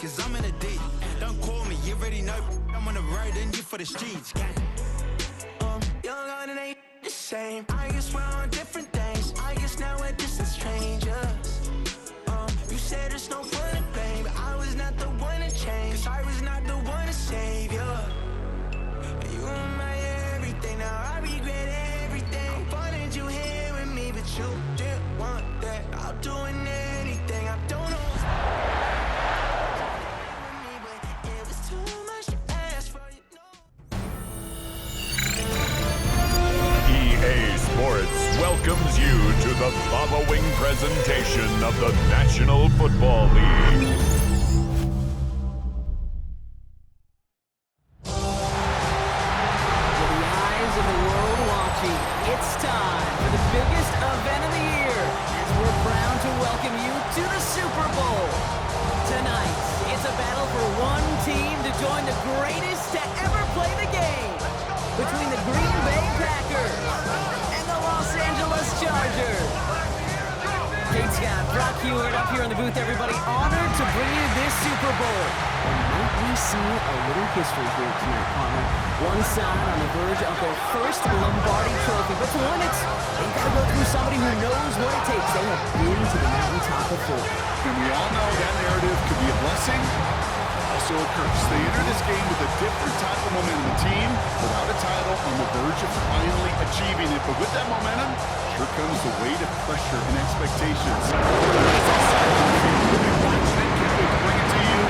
cause I'm in a deep. Don't call me, you already know. I'm on the road and you for the streets. Young and it ain't the same. I guess we're on different things. I guess now we're distant strangers. You said there's no one to blame, but I was not the one to change. Cause I was not the one to save you. You were my everything, now I regret everything. I wanted you here with me, but you didn't want that. I'm doing anything, I don't know. It was too much to ask for, you know. EA Sports welcomes you to the following presentation of the National Football League. It's time for the biggest event of the year as we're proud to welcome you to the Super Bowl. Tonight, it's a battle for one team to join the greatest to ever play the game between the Green Bay Packers and the Los Angeles Chargers. Kate Scott, Brock Heward up here in the booth, everybody. Honored to bring you this Super Bowl. And might we see a little history here tonight, partner? One side on the verge of their first Lombardi trophy, but to win it, they've got to go through somebody who knows what it takes. They have been to the mountaintop before. And we all know that narrative could be a blessing, also a curse. They enter this game with a different type of momentum. A team without a title on the verge of finally achieving it, but with that momentum, here comes the weight of pressure and expectations. You'll be watching it, can't wait to bring it to you.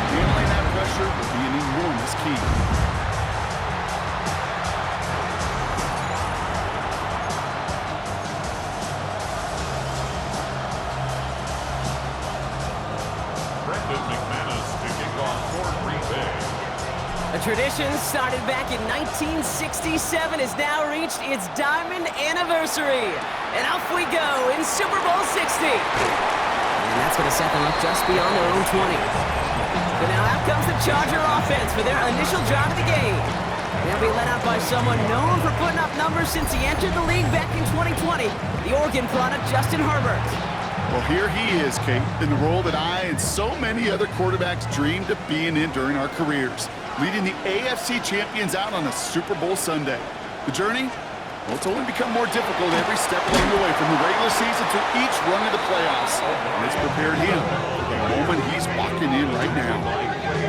Handling that pressure will be an enormous key. A tradition started back in 1967 has now reached its diamond anniversary. And off we go in Super Bowl 60. And that's going to set them up just beyond their own 20. But now out comes the Charger offense for their initial drive of the game. They'll be led out by someone known for putting up numbers since he entered the league back in 2020, the Oregon product, Justin Herbert. Well, here he is, Kate, in the role that I and so many other quarterbacks dreamed of being in during our careers, leading the AFC champions out on a Super Bowl Sunday. The journey? Well, it's only become more difficult every step along the way, from the regular season to each run of the playoffs. And it's prepared him for the moment he's walking in right now.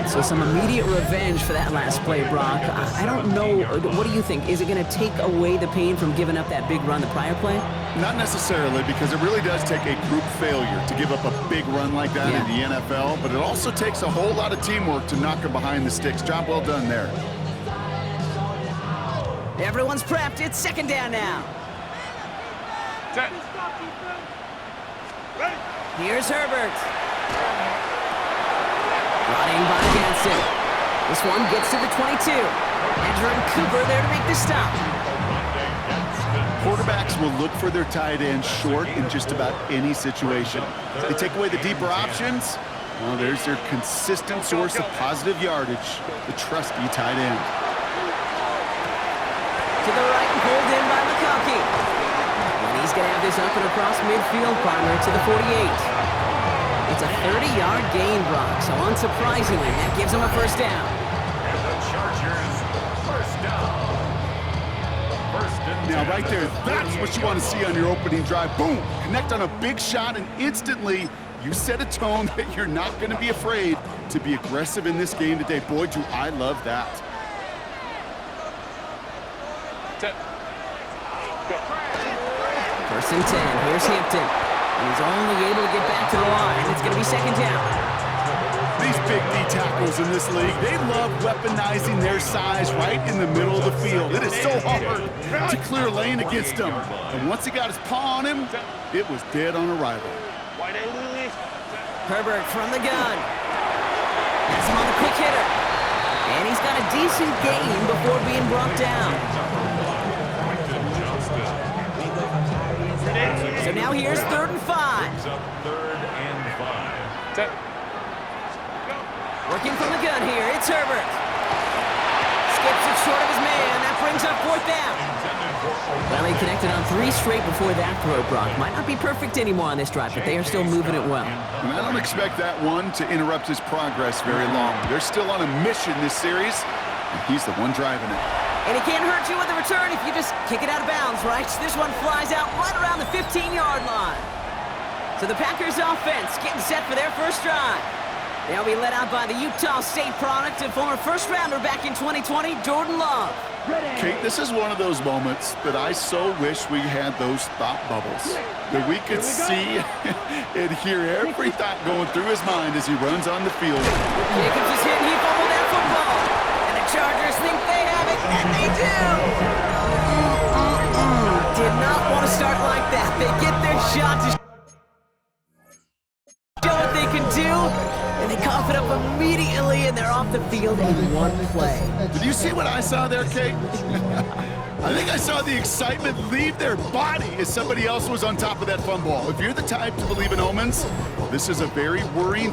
So some immediate revenge for that last play, Brock. I don't know. What do you think? Is it going to take away the pain from giving up that big run the prior play? Not necessarily, because it really does take a group failure to give up a big run like that in the NFL, but it also takes a whole lot of teamwork to knock him behind the sticks. Job well done there. Everyone's prepped. It's second down now. Here's Herbert. Running by Ganson. This one gets to the 22. And Jordan Cooper there to make the stop. Quarterbacks will look for their tight end short in just about any situation. They take away the deeper options. Well, there's their consistent source of positive yardage, the trusty tight end. To the right and pulled in by McConkey. And he's going to have this up and across midfield, partner, to the 48. It's a 30-yard gain, Brock, so unsurprisingly, that gives him a first down. And the Chargers, first down. Now, right there, that's what you want to see on your opening drive. Boom! Connect on a big shot, and instantly, you set a tone that you're not going to be afraid to be aggressive in this game today. Boy, do I love that. First and 10. Here's Hampton. He's only able to get back to the line. It's going to be second down. These big D tackles in this league, they love weaponizing their size right in the middle of the field. It is so hard to clear lane against them. And once he got his paw on him, it was dead on arrival. Herbert from the gun. Has him on the quick hitter. And he's got a decent gain before being brought down. So now here's 3rd and 5. Third and 5. Working from the gun here, it's Herbert. Skips it short of his man. That brings up 4th down. Well, they connected on 3 straight before that throw, Brock. Might not be perfect anymore on this drive, but they are still moving it well. And I don't expect that one to interrupt his progress very long. They're still on a mission this series, and he's the one driving it. And it can't hurt you with a return if you just kick it out of bounds, right? This one flies out right around the 15-yard line. So the Packers offense getting set for their first drive. They'll be led out by the Utah State product and former first-rounder back in 2020, Jordan Love. Kate, this is one of those moments that I so wish we had those thought bubbles. That we could see and hear every thought going through his mind as he runs on the field. Jacobs is hit, and he fumbled that football. And the Chargers think they have it, and they do! Did not want to start like that. They get their shot to show what they can do, and they cough it up immediately, and they're off the field in one play. Did you see what I saw there, Kate? I think I saw the excitement leave their body as somebody else was on top of that fun ball. If you're the type to believe in omens, this is a very worrying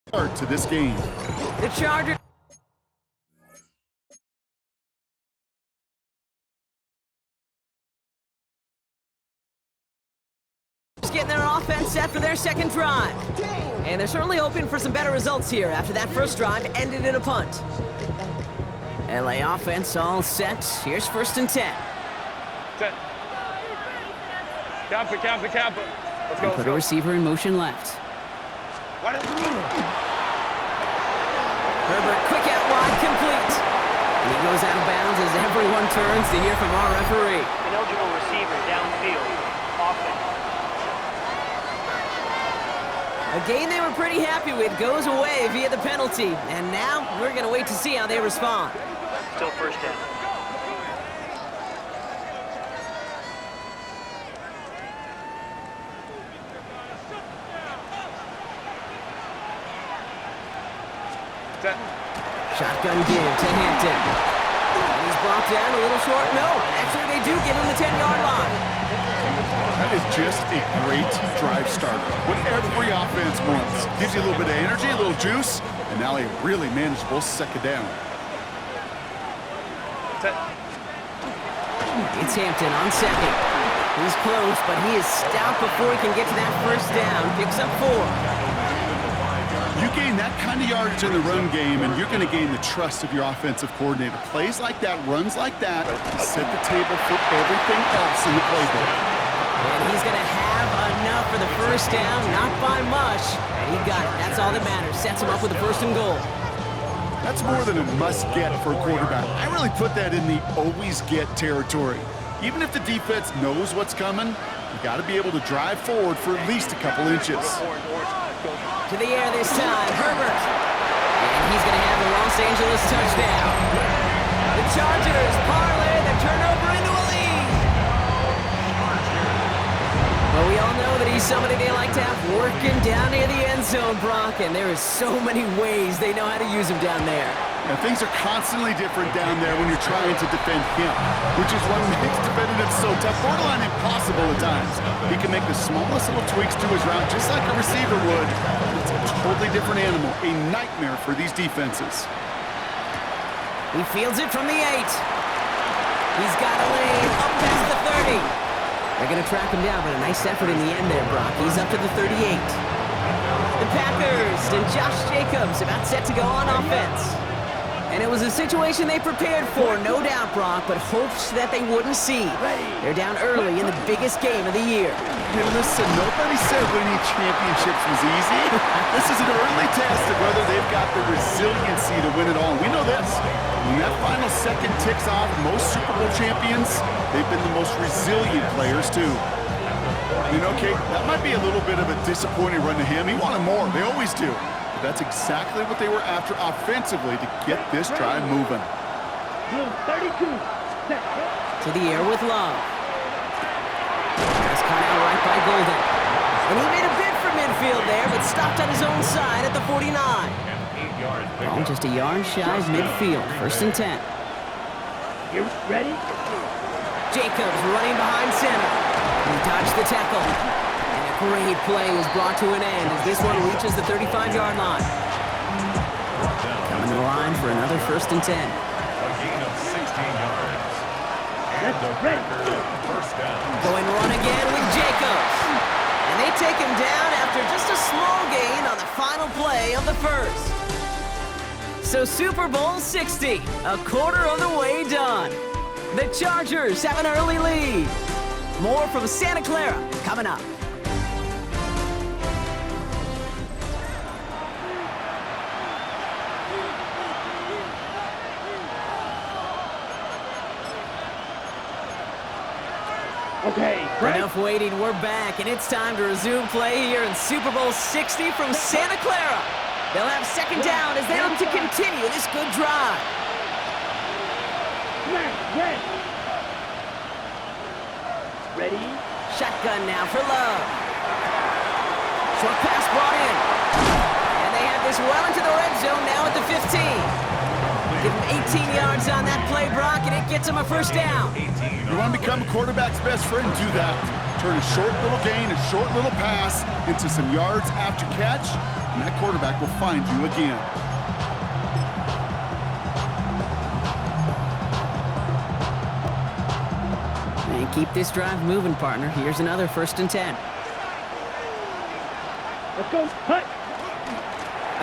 start to this game. The Chargers getting their offense set for their second drive. And they're certainly hoping for some better results here after that first drive ended in a punt. LA offense all set. Here's 1st and 10. Set. Count it. Let's go. Put a receiver in motion left. Herbert, quick out wide, complete. And he goes out of bounds as everyone turns to hear from our referee. Ineligible receiver downfield. Offense. A game they were pretty happy with goes away via the penalty. And now we're going to wait to see how they respond. Still 1st down. Set. Shotgun give to Hampton. And he's brought down a little short. No, actually they do give him the 10-yard line. That is just a great drive starter. What every offense wants. Gives you a little bit of energy, a little juice, and now a really manageable second down. Set. It's Hampton on second. He's close, but he is stout before he can get to that first down. Picks up 4. You gain that kind of yardage in the run game, and you're going to gain the trust of your offensive coordinator. Plays like that, runs like that, set the table for everything else in the playbook. And he's going to have enough for the first down, not by much. And he got it. That's all that matters. Sets him up with a 1st and goal. That's more than a must-get for a quarterback. I really put that in the always-get territory. Even if the defense knows what's coming, you got to be able to drive forward for at least a couple inches. To the air this time, Herbert. And he's going to have the Los Angeles touchdown. The Chargers parlay the turnover into a lead. Well, we all know that he's somebody they like to have working down near the end zone, Brock, and there is so many ways they know how to use him down there. Now, things are constantly different down there when you're trying to defend him, which is what makes defending him so tough, borderline impossible at times. He can make the smallest little tweaks to his route, just like a receiver would. It's a totally different animal, a nightmare for these defenses. He fields it from the 8. He's got a lane up past the 30. They're going to track him down, but a nice effort in the end there, Brock. He's up to the 38. The Packers and Josh Jacobs about set to go on offense. And it was a situation they prepared for, no doubt, Brock, but hopes that they wouldn't see. They're down early in the biggest game of the year. Hey, listen, nobody said winning championships was easy. This is an early test of whether they've got the resiliency to win it all. We know this. When that final second ticks off, most Super Bowl champions, they've been the most resilient players, too. You know, Kate, that might be a little bit of a disappointing run to him. He wanted more. They always do. That's exactly what they were after offensively to get this drive moving. 32. To the air with Love. That's caught out right by Golden. And he made a bid for midfield there, but stopped on his own side at the 49. Ball just a yard shy of midfield. 1st and 10. You ready? Jacobs running behind center. He dodged the tackle. Great play was brought to an end as this one reaches the 35-yard line. Coming to the line for another 1st and 10. Ready. First down. Going run again with Jacobs. And they take him down after just a small gain on the final play of the first. So Super Bowl 60, a quarter of the way done. The Chargers have an early lead. More from Santa Clara coming up. Okay, break. Enough waiting, we're back, and it's time to resume play here in Super Bowl 60 from Santa Clara. They'll have second down as they look to continue this good drive. Ready. Ready. Shotgun now for Love. Short pass brought in. And they have this well into the red zone now at the 15. Give him 18 yards on that play, Brock, and it gets him a first down. You want to become a quarterback's best friend? Do that. Turn a short little gain, a short little pass into some yards after catch, and that quarterback will find you again. And keep this drive moving, partner. Here's another 1st and 10. Let's go. Hut.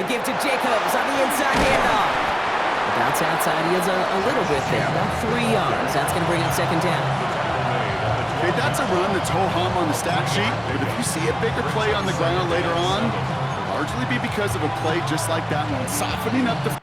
A give to Jacobs on the inside handoff. Bounce outside, he has a little bit there, about 3 yards. That's going to bring up second down. Okay, that's a run that's ho-hum on the stat sheet, but if you see a bigger play on the ground later on, it'll largely be because of a play just like that one, softening up the...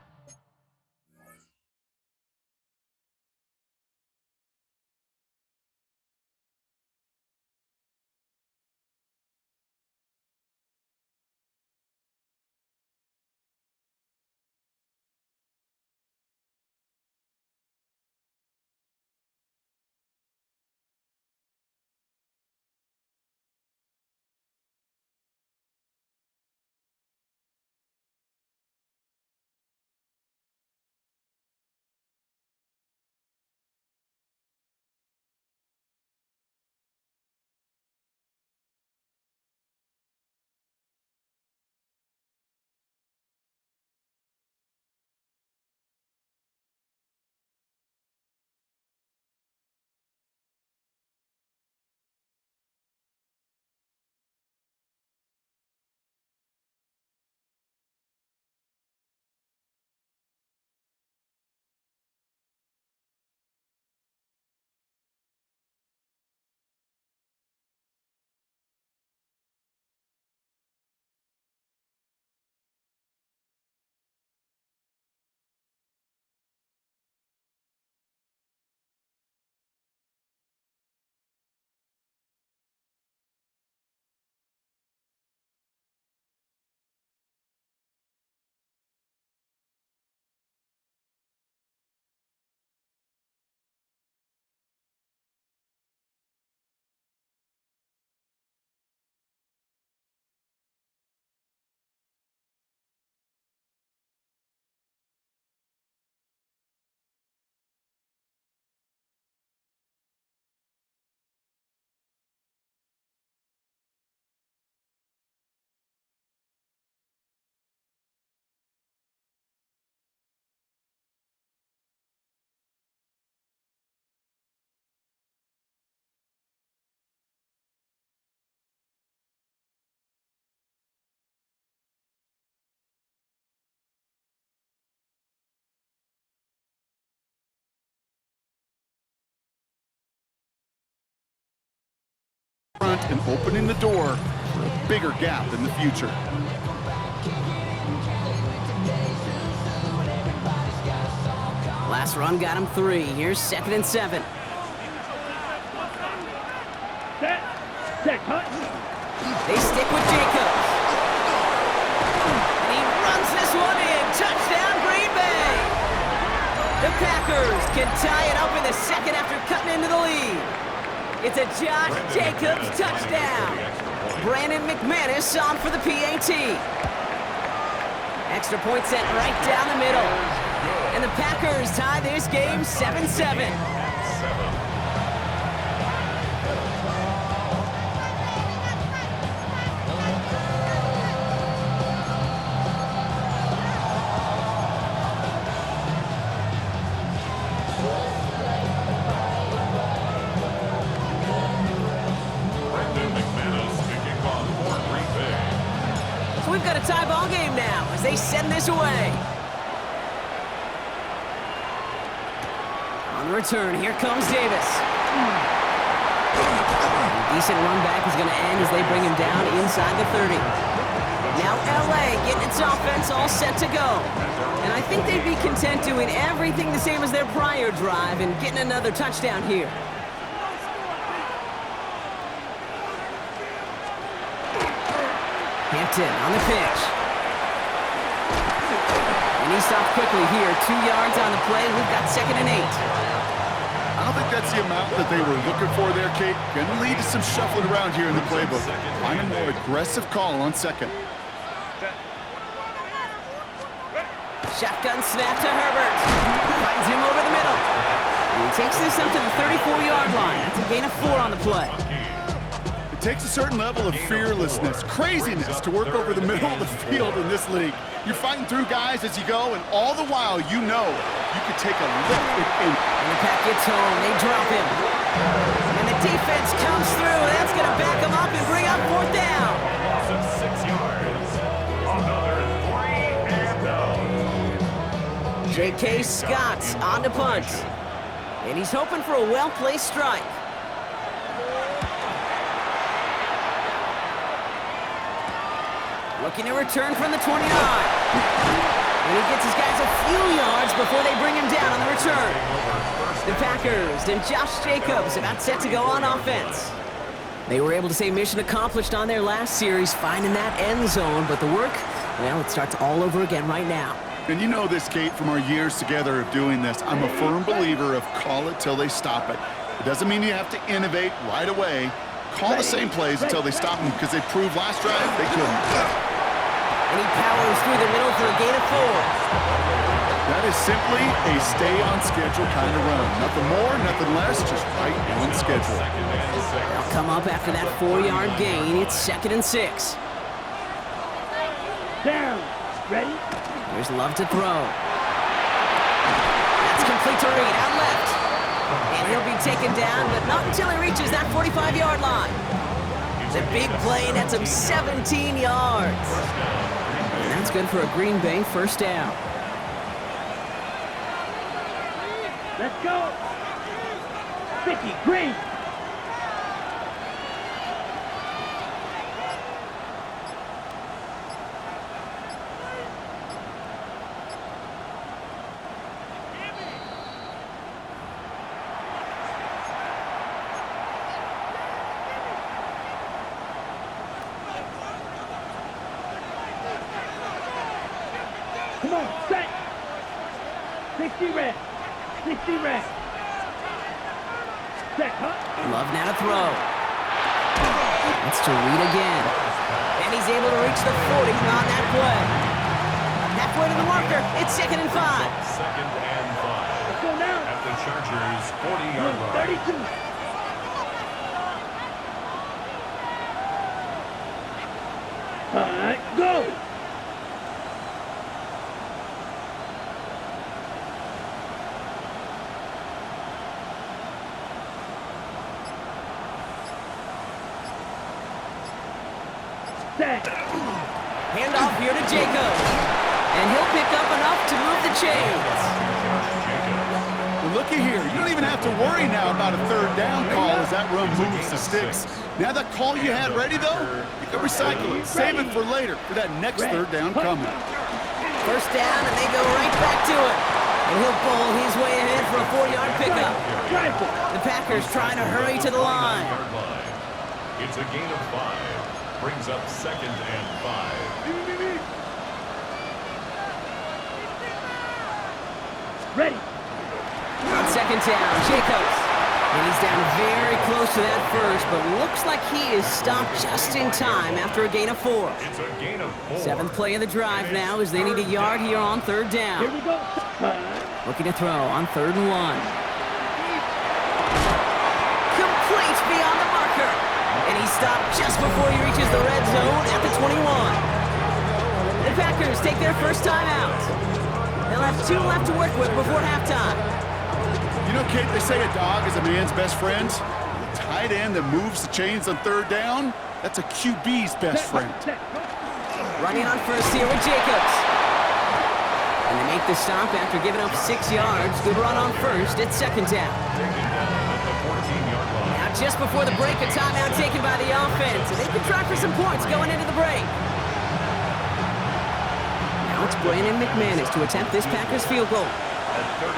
front and opening the door for a bigger gap in the future. Last run got him 3. Here's 2nd and 7. Set. Set. Hut. They stick with Jacobs. And he runs this one in. Touchdown, Green Bay. The Packers can tie it up in the second after cutting into the lead. It's a Josh Jacobs touchdown. Brandon McManus on for the PAT. Extra point set right down the middle. And the Packers tie this game 7-7. We've got a tie ball game now as they send this away. On the return, here comes Davis. Decent run back is going to end as they bring him down inside the 30. Now LA getting its offense all set to go. And I think they'd be content doing everything the same as their prior drive and getting another touchdown here. Hampton on the pitch. And he stopped quickly here. 2 yards on the play. We've got 2nd and 8. I don't think that's the amount that they were looking for there, Kate. Going to lead to some shuffling around here in the playbook. Find a more aggressive call on 2nd. Shotgun snap to Herbert. Finds him over the middle. And he takes this up to the 34-yard line. That's a gain of 4 on the play. It takes a certain level of fearlessness, craziness to work over the middle of the field in this league. You're fighting through guys as you go, and all the while you know you could take a lick and the pack gets home. They drop him. And the defense comes through. That's going to back him up and bring up 4th down. Loss of 6 yards. Another 3 and out. J.K. Scott on to punt. And he's hoping for a well-placed strike. Looking to return from the 29. And he gets his guys a few yards before they bring him down on the return. The Packers and Josh Jacobs about set to go on offense. They were able to say mission accomplished on their last series, finding that end zone, but the work, well, it starts all over again right now. And you know this, Kate, from our years together of doing this. I'm a firm believer of call it till they stop it. It doesn't mean you have to innovate right away. Call the same plays until they stop them, because they proved last drive they couldn't. And he powers through the middle for a gain of 4. That is simply a stay-on-schedule kind of run. Nothing more, nothing less, just right on schedule. They'll come up after that 4-yard gain. It's 2nd and 6. Down. Ready? Here's Love to throw. That's complete to Reed, out left. And he'll be taken down, but not until he reaches that 45-yard line. The big play nets him 17 yards. And that's good for a Green Bay 1st down. Let's go. 50, green. Come on, set. 60 red. 60 red. Set, huh? Love now to throw. That's to Reed again. And he's able to reach the 40 on that play. Halfway to the marker. It's 2nd and 5. 2nd and 5. Let's go now. At the Chargers' 40-yard line. 32. All right, go. Handoff here to Jacobs. And he'll pick up enough to move the chains. Well, looky here. You don't even have to worry now about a 3rd down call as that run moves the sticks. Now that call you had ready, though, you can recycle it. Save it for later, for that next 3rd down coming. 1st down, and they go right back to it. And he'll bowl his way ahead for a 4-yard pickup. The Packers trying to hurry to the line. It's a gain of 5. Brings up 2nd and 5. Ready. On 2nd down, Jacobs. And he's down very close to that first, but looks like he is stopped just in time after a gain of 4. It's a gain of 4. 7th play of the drive now as they need a yard here on 3rd down. Here we go. Looking to throw on 3rd and 1. Complete beyond the marker. And he stopped just before he reaches the red zone at the 21. The Packers take their first time out. They'll have 2 left to work with before halftime. You know, Kate, they say a dog is a man's best friend. The tight end that moves the chains on 3rd down, that's a QB's best friend. Running on first here with Jacobs. And they make the stop after giving up 6 yards. Good run on first. It's second down. Now just before the break, a timeout taken by the offense. And they can try for some points going into the break. Now it's Brandon McManus to attempt this Packers field goal.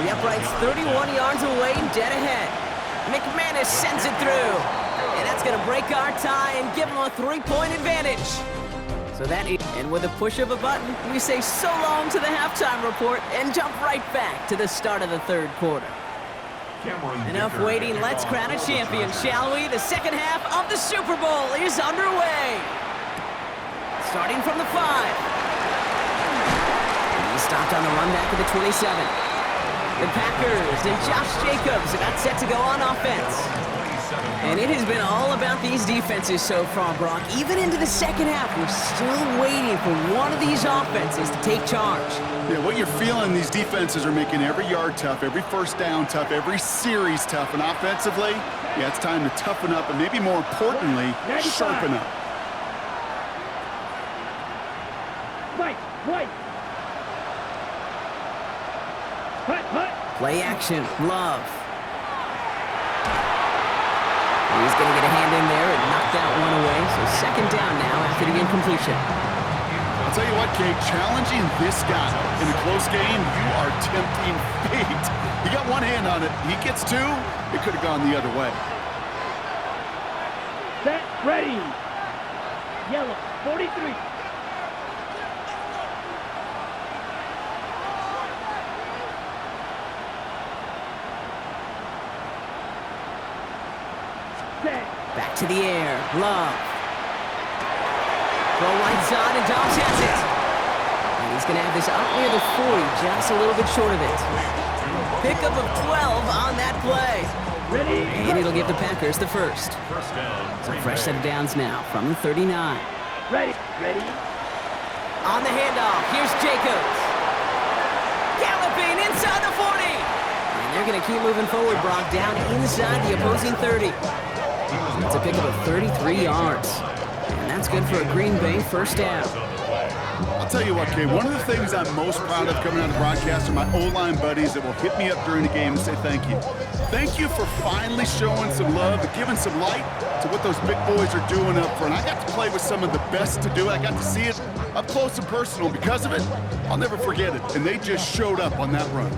The upright's 31 yards away, dead ahead. McManus sends it through. And that's going to break our tie and give them a 3-point advantage. And with a push of a button, we say so long to the halftime report and jump right back to the start of the third quarter. Enough waiting, let's crown a champion, shall we? The second half of the Super Bowl is underway. Starting from the 5. He stopped on the run back of the 27. The Packers and Josh Jacobs about set to go on offense. And it has been all about these defenses so far, Brock. Even into the second half, we're still waiting for one of these offenses to take charge. Yeah, what you're feeling, these defenses are making every yard tough, every first down tough, every series tough. And offensively, yeah, it's time to toughen up and maybe more importantly, sharpen up. Right. Hut. Play action, Love. He's going to get a hand in there and knock that one away. So second down now after the incompletion. I'll tell you what, Kate, challenging this guy in a close game, you are tempting fate. He got one hand on it. He gets 2. It could have gone the other way. Set, ready. Yellow, 43. Back to the air, Love. Throw right side, and Dobbs has it. And he's going to have this up near the 40, just a little bit short of it. Pickup of 12 on that play. Ready. And it'll give the Packers the first. So fresh set of downs now from the 39. Ready. On the handoff, here's Jacobs. Galloping inside the 40. And they're going to keep moving forward, Brock, down inside the opposing 30. It's a pickup of 33 yards. And that's good for a Green Bay first down. I'll tell you what, Kay, one of the things I'm most proud of coming out of the broadcast are my O-line buddies that will hit me up during the game and say thank you. Thank you for finally showing some love and giving some light to what those big boys are doing up front. I got to play with some of the best to do it. I got to see it up close and personal. Because of it, I'll never forget it. And they just showed up on that run.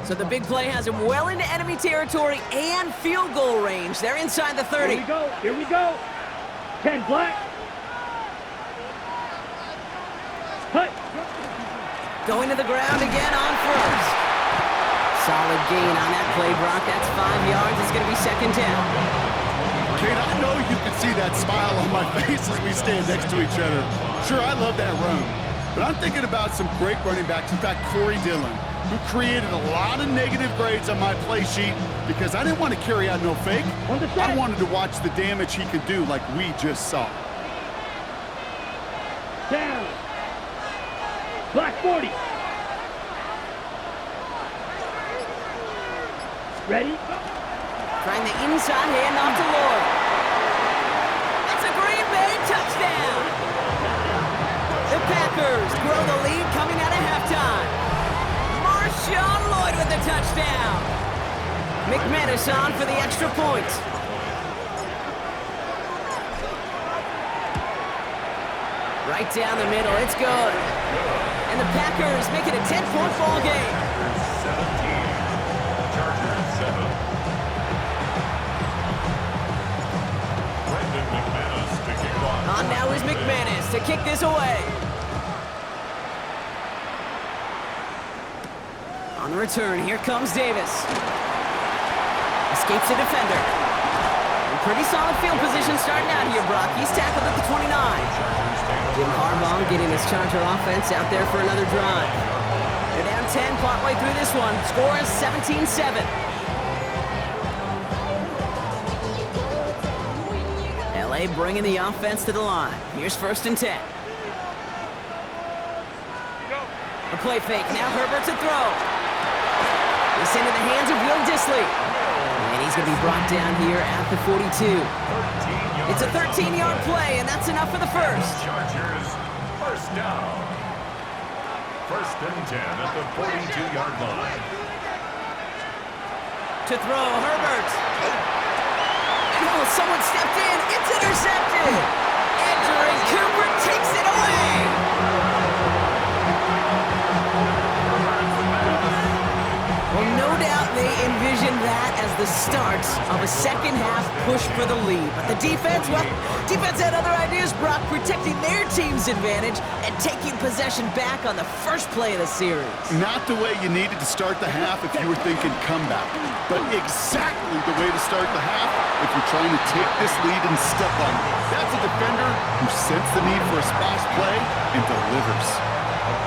So the big play has him well into enemy territory and field goal range. They're inside the 30. Here we go. 10 black. Hut. Going to the ground again on first. Solid gain on that play, Brock. That's 5 yards. It's going to be second down. Kate, I know you can see that smile on my face as we stand next to each other. Sure, I love that run. But I'm thinking about some great running backs. In fact, Corey Dillon, who created a lot of negative grades on my play sheet because I didn't want to carry out no fake. I wanted to watch the damage he could do like we just saw. Down. Black 40. Ready? Trying the inside handoff to Lloyd. It's a Green Bay touchdown. The Packers grow the lead coming out of halftime. Marshawn Lloyd with the touchdown. McManus on for the extra point. Right down the middle, it's good. And the Packers make it a 10-point ball game. Chargers 7. Brandon McManus to kick off. On now is McManus to kick this away. On the return, here comes Davis. Escapes the defender. And pretty solid field position starting out here, Brock. He's tackled at the 29. Jim Harbaugh getting his Charger offense out there for another drive. They're down 10 partway through this one. Score is 17-7. LA bringing the offense to the line. Here's first and 10. A play fake. Now Herbert to throw. It's into the hands of Will Dissly. And He's going to be brought down here at the 42. It's a 13-yard play, and that's enough for the first. Chargers, first down. First and 10 at the 42-yard line. To throw, Herbert. And oh, someone stepped in. It's intercepted. Andrew Cooper takes it away. Well, no doubt they envisioned that as the start of a second-half push for the lead. But the defense, well, defense had other ideas, Brock, protecting their team's advantage and taking possession back on the first play of the series. Not the way you needed to start the half if you were thinking comeback, but exactly the way to start the half if you're trying to take this lead and step on it. That's a defender who sensed the need for a splash play and delivers.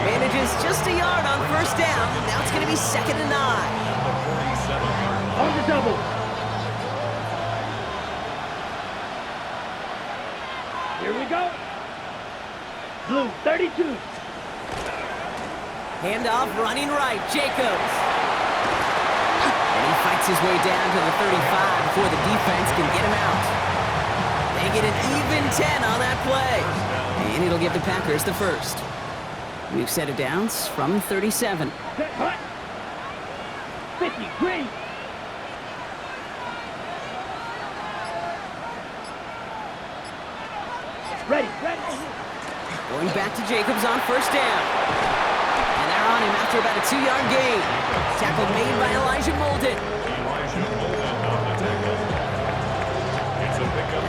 Manages just a yard on first down. Now it's going to be 2nd and 9. On the double. Here we go. Blue 32. Handoff, running right, Jacobs. And he fights his way down to the 35 before the defense can get him out. They get an even 10 on that play. And it'll give the Packers the first. We've set it downs from 37. Set hut. 50, green. Ready. Going back to Jacobs on first down. And they're on him after about a 2-yard gain. Tackle made by Elijah Molden.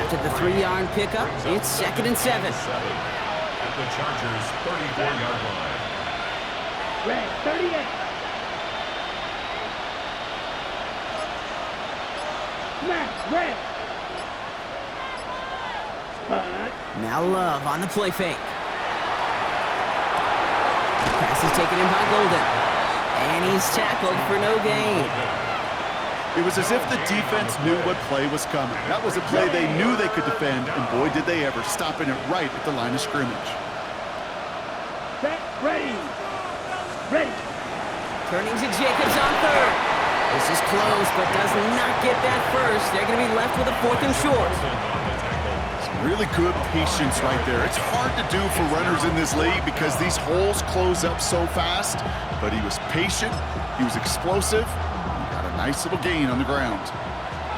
After the 3-yard pickup, it's 2nd and 7. At the Chargers' 34-yard line. Red 38. Smash, red. Now Love on the play fake. Pass is taken in by Golden. And he's tackled for no gain. It was as if the defense knew what play was coming. That was a play they knew they could defend, and boy, did they ever, stopping it right at the line of scrimmage. Set, ready. Turning to Jacobs on third. This is close, but does not get that first. They're going to be left with a 4th and short. Really good patience right there. It's hard to do for runners in this league because these holes close up so fast, but he was patient, he was explosive, and he got a nice little gain on the ground.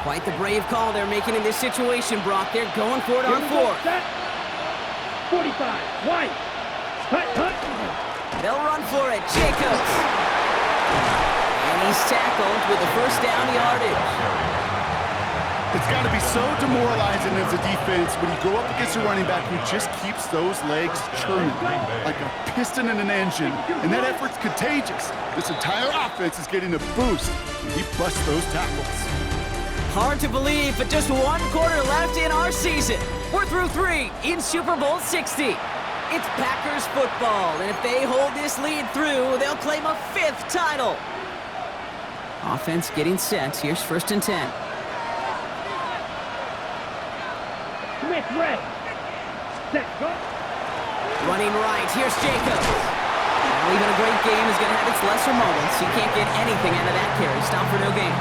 Quite the brave call they're making in this situation, Brock. They're going for it on 4th. Set. 45, white. Hut. They'll run for it. Jacobs. And he's tackled with the first down yardage. It's got to be so demoralizing as a defense when you go up against a running back who just keeps those legs churning like a piston in an engine, and that effort's contagious. This entire offense is getting a boost, and he busts those tackles. Hard to believe, but just 1 quarter left in our season. We're through 3 in Super Bowl 60. It's Packers football, and if they hold this lead through, they'll claim a 5th title. Offense getting set. Here's 1st and 10. Smith, red. Set, go. Running right. Here's Jacobs. Now, even a great game is going to have its lesser moments. You can't get anything out of that carry. Stop for no gain.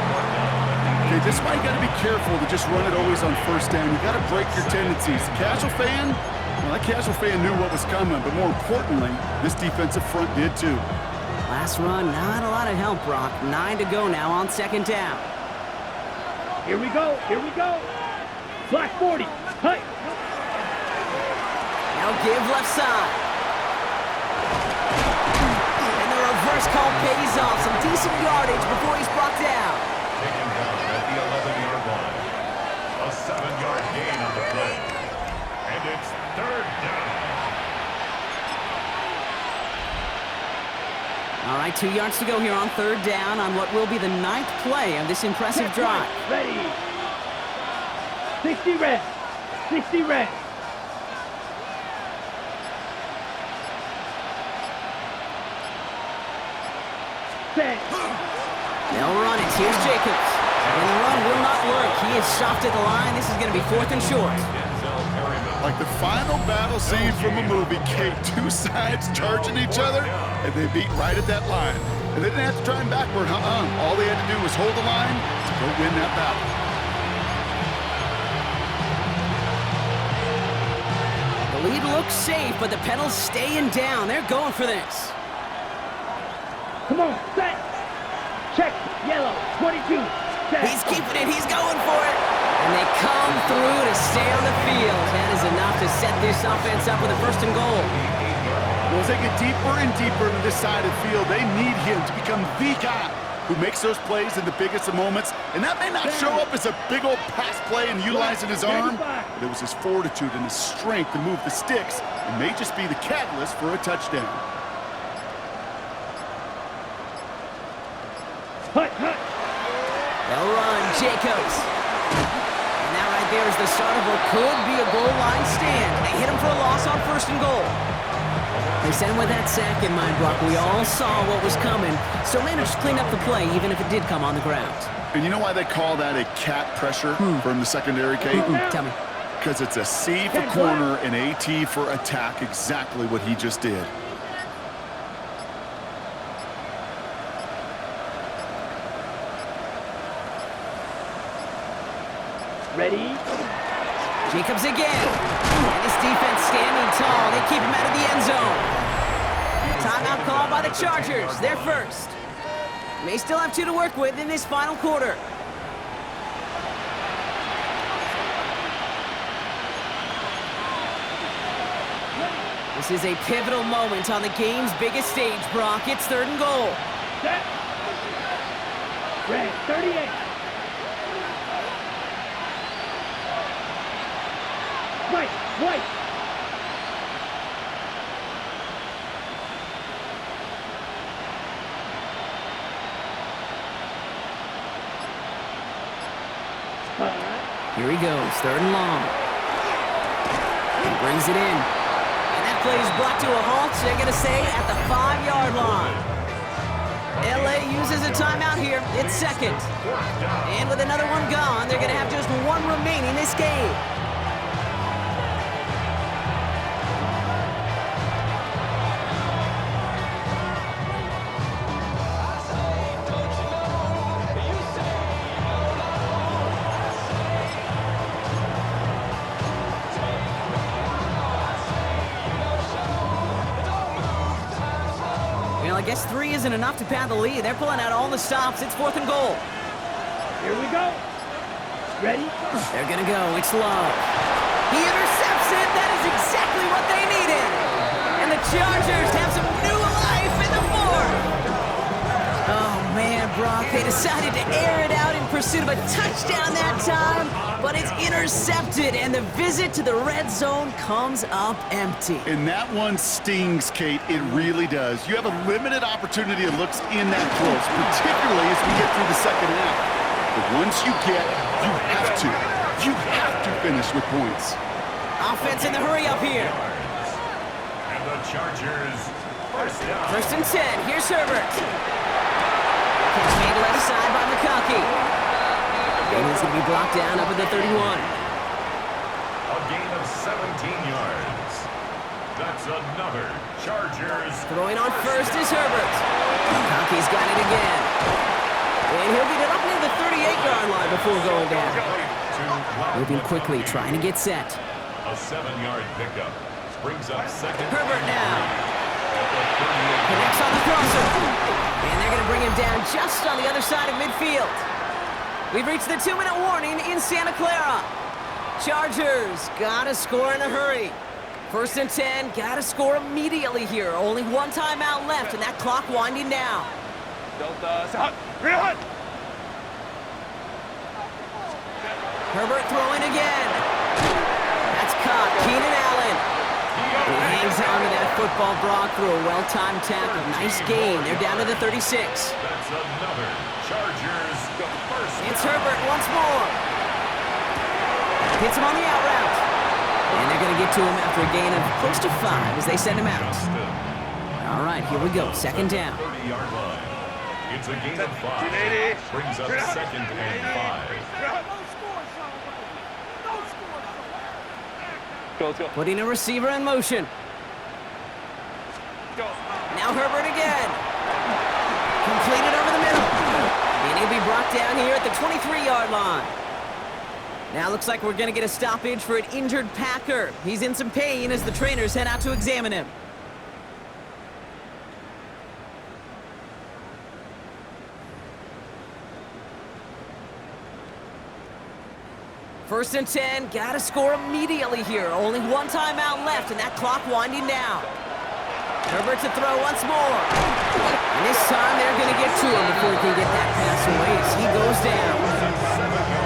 Okay, this is why you got to be careful to just run it always on first down. You got to break your tendencies. The casual fan, well, that casual fan knew what was coming, but more importantly, this defensive front did too. Last run, not a lot of help, Brock. 9 to go now on 2nd down. Here we go. Black 40, hut. Now give left side. And the reverse call pays off. Some decent yardage before he's brought down. Taken down at the 11-yard line. A 7-yard gain on the play. And it's 3rd down. All right, 2 yards to go here on 3rd down on what will be the 9th play of this impressive drive. Ready. 60 red. Set. They'll run it. Here's Jacobs. And the run will not work. He is stopped at the line. This is going to be 4th and short. Like the final battle scene from a movie, Kate, 2 sides charging each other, and they beat right at that line. And they didn't have to try him backward, All they had to do was hold the line to go win that battle. The lead looks safe, but the pedal's staying down. They're going for this. Come on, set. Check, yellow, 22. Set. He's keeping it. He's going for it. And they come through to stay on the field. That is enough to set this offense up with a 1st and goal. Well, as they get deeper and deeper into this side of the field, they need him to become the guy who makes those plays in the biggest of moments. And that may not show up as a big old pass play and utilizing his arm, but it was his fortitude and his strength to move the sticks and may just be the catalyst for a touchdown. Hut, hut. They'll run, Jacobs. And that right there is the start of what could be a goal line stand. They hit him for a loss on 1st and goal. They sent him with that sack in mind, Brock. We all saw what was coming. Still managed to clean up the play, even if it did come on the ground. And you know why they call that a cat pressure from the secondary, Kate? Tell me. Because it's a C for corner and AT for attack, exactly what he just did. Ready? Jacobs again. And this defense standing tall. They keep him out of the end zone. Timeout called by the Chargers. They're first. May still have 2 to work with in this final quarter. This is a pivotal moment on the game's biggest stage, Brock. It's 3rd and goal. Set. Red, 38. White, white. Here he goes, 3rd and long. He brings it in. And that play is brought to a halt, they're going to say, at the 5-yard line. LA uses a timeout here. It's 2nd. And with another one gone, they're going to have just 1 remaining this game. I guess 3 isn't enough to pad the lead. They're pulling out all the stops. It's 4th and goal. Here we go. Ready? They're going to go. It's Love. He intercepts it. That is exactly what they needed. And the Chargers have some new life in the 4th. Oh, man, Brock. They decided to air it out in pursuit of a touchdown that time, but it's intercepted, and the visit to the red zone comes up empty. And that one stings, Kate. It really does. You have a limited opportunity that looks in that close, particularly as we get through the 2nd half. But once you get, you have to finish with points. Offense in the hurry up here. And the Chargers, 1st down. 1st and 10. Here's Herbert. Catch made left side by McConkey. And he's going to be blocked down up at the 31. A gain of 17 yards. That's another Chargers. Throwing on 1st is Herbert. McConkey's got it again. And he'll get it up near the 38-yard line before going down. Moving quickly, trying to get set. A 7-yard pickup. Brings up 2nd. Herbert now. Connects on the crosser. And they're going to bring him down just on the other side of midfield. We've reached the 2-minute warning in Santa Clara. Chargers got to score in a hurry. 1st and 10, got to score immediately here. Only 1 timeout left, and that clock winding down. Herbert throwing again. That's caught. Keenan Allen. He hangs on to that football, Brock, through a well-timed tackle. Nice gain. They're down to the 36. That's another Chargers. It's Herbert once more. Hits him on the out route. And they're going to get to him after a gain of close to 5 as they send him out. All right, here we go. 2nd down. 30-yard line. It's a gain of 5. Brings up 2nd and 5. Putting a receiver in motion. Now Herbert again. Completed over the middle. And he'll be brought down here at the 23-yard line. Now looks like we're going to get a stoppage for an injured Packer. He's in some pain as the trainers head out to examine him. First and 10, gotta score immediately here. Only one timeout left, and that clock winding down. Herbert to throw once more. And this time they're gonna get to him before he can get that pass away as he goes down.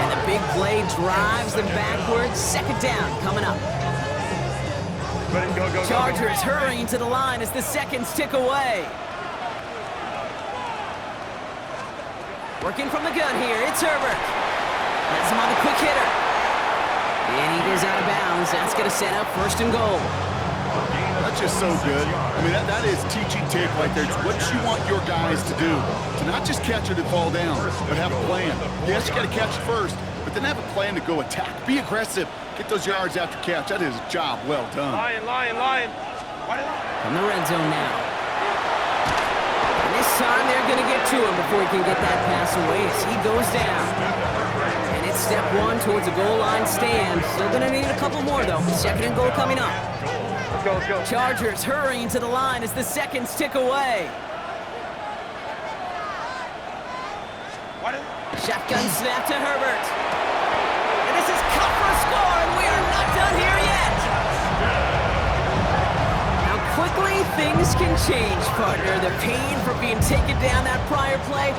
And the big play drives them backwards. Second down coming up. Ready, go, go, go. Chargers hurrying to the line as the seconds tick away. Working from the gun here, it's Herbert. Has him on the quick hitter. And he goes out of bounds. That's going to set up first and goal. That's just so good. I mean, that is teaching tape right there. It's what you want your guys to do. To not just catch it and fall down, but have a plan. Yes, you got to catch it first, but then have a plan to go attack. Be aggressive. Get those yards after catch. That is a job well done. Lion. From the red zone now. And this time they're going to get to him before he can get that pass away as he goes down. And it's step one towards a goal line stand. Still going to need a couple more, though. Second and goal coming up. Let's go. Chargers hurrying to the line as the seconds tick away. Shotgun snap to Herbert. And this is cut for a score, and we are not done here yet. How quickly things can change, partner. The pain from being taken down that prior play,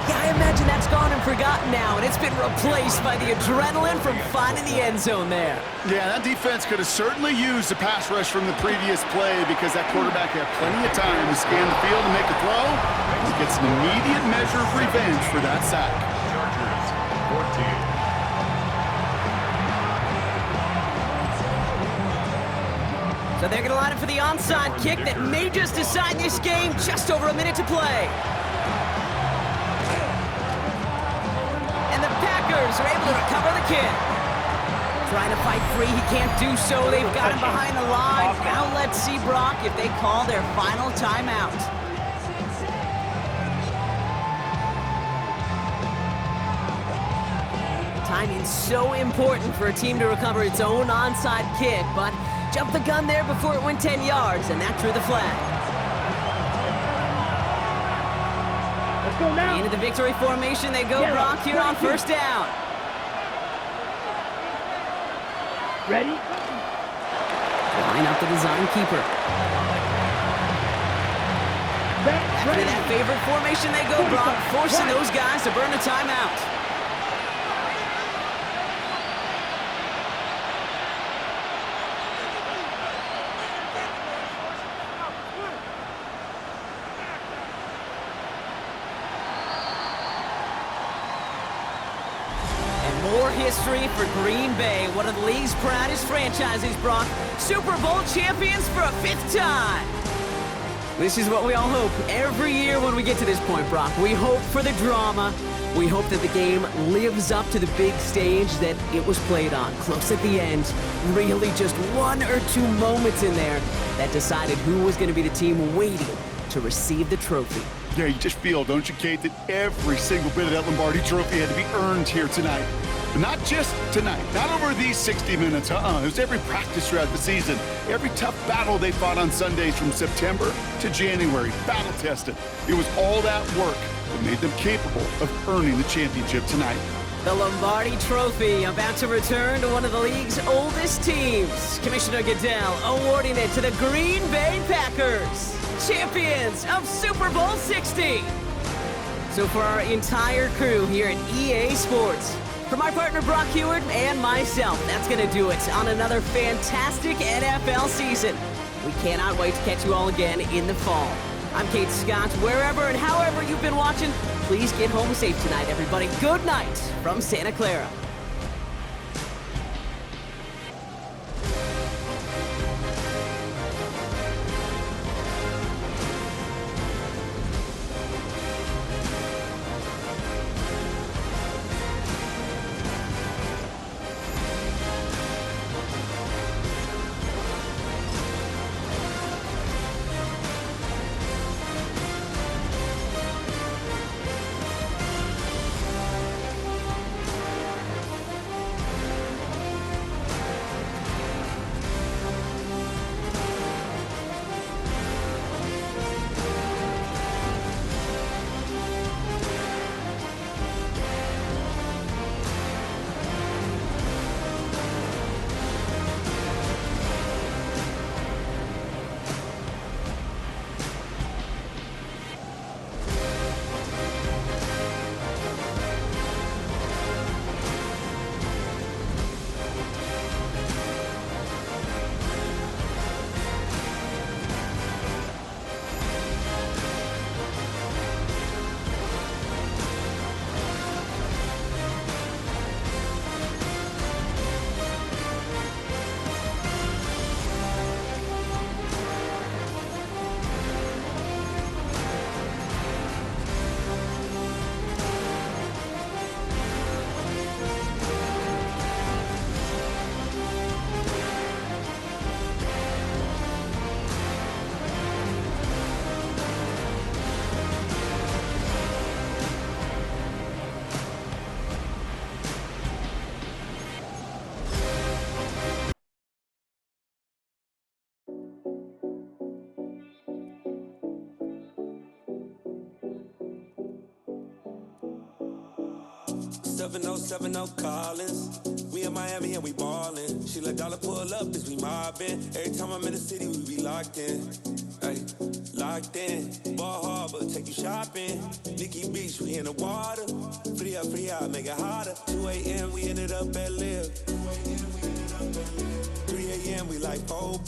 yeah, I imagine that's gone and forgotten now, and it's been replaced by the adrenaline from finding the end zone there. Yeah, that defense could have certainly used the pass rush from the previous play because that quarterback had plenty of time to scan the field and make a throw. He gets an immediate measure of revenge for that sack. Chargers, 14. So they're going to line up for the onside kick that may just decide this game. Just over a minute to play. And the Packers are able to recover the kick. Trying to fight free, he can't do so. They've got him behind the line. Now let's see, Brock, if they call their final timeout. Timing's so important for a team to recover its own onside kick, but jumped the gun there before it went 10 yards, and that drew the flag. Let's go now. Into the victory formation they go, Yeah, Brock, here on first down. Ready? Line up the design keeper. After Ready. that favorite formation they go, Brock, forcing those guys to burn a timeout. More history for Green Bay, one of the league's proudest franchises, Brock. Super Bowl champions for a fifth time. This is what we all hope every year when we get to this point, Brock. We hope for the drama. We hope that the game lives up to the big stage that it was played on. Close at the end, really just one or two moments in there that decided who was going to be the team waiting to receive the trophy. Yeah, you just feel, don't you, Kate, that every single bit of that Lombardi trophy had to be earned here tonight. But not just tonight, not over these 60 minutes, It was every practice throughout the season, every tough battle they fought on Sundays from September to January, battle-tested. It was all that work that made them capable of earning the championship tonight. The Lombardi Trophy about to return to one of the league's oldest teams. Commissioner Goodell awarding it to the Green Bay Packers, champions of Super Bowl 60. So for our entire crew here at EA Sports, for my partner Brock Heward and myself, that's going to do it on another fantastic NFL season. We cannot wait to catch you all again in the fall. I'm Kate Scott. Wherever and however you've been watching, please get home safe tonight, everybody. Good night from Santa Clara. 7070 Collins. We in Miami and we ballin'. She let dollar pull up as we mobbin'. Every time I'm in the city, we be locked in. Ay, locked in. Ball Harbor, take you shopping. Nikki Beach, we in the water. Free up, make it hotter. 2 a.m. we ended up at Live. 3 a.m. we like, oh.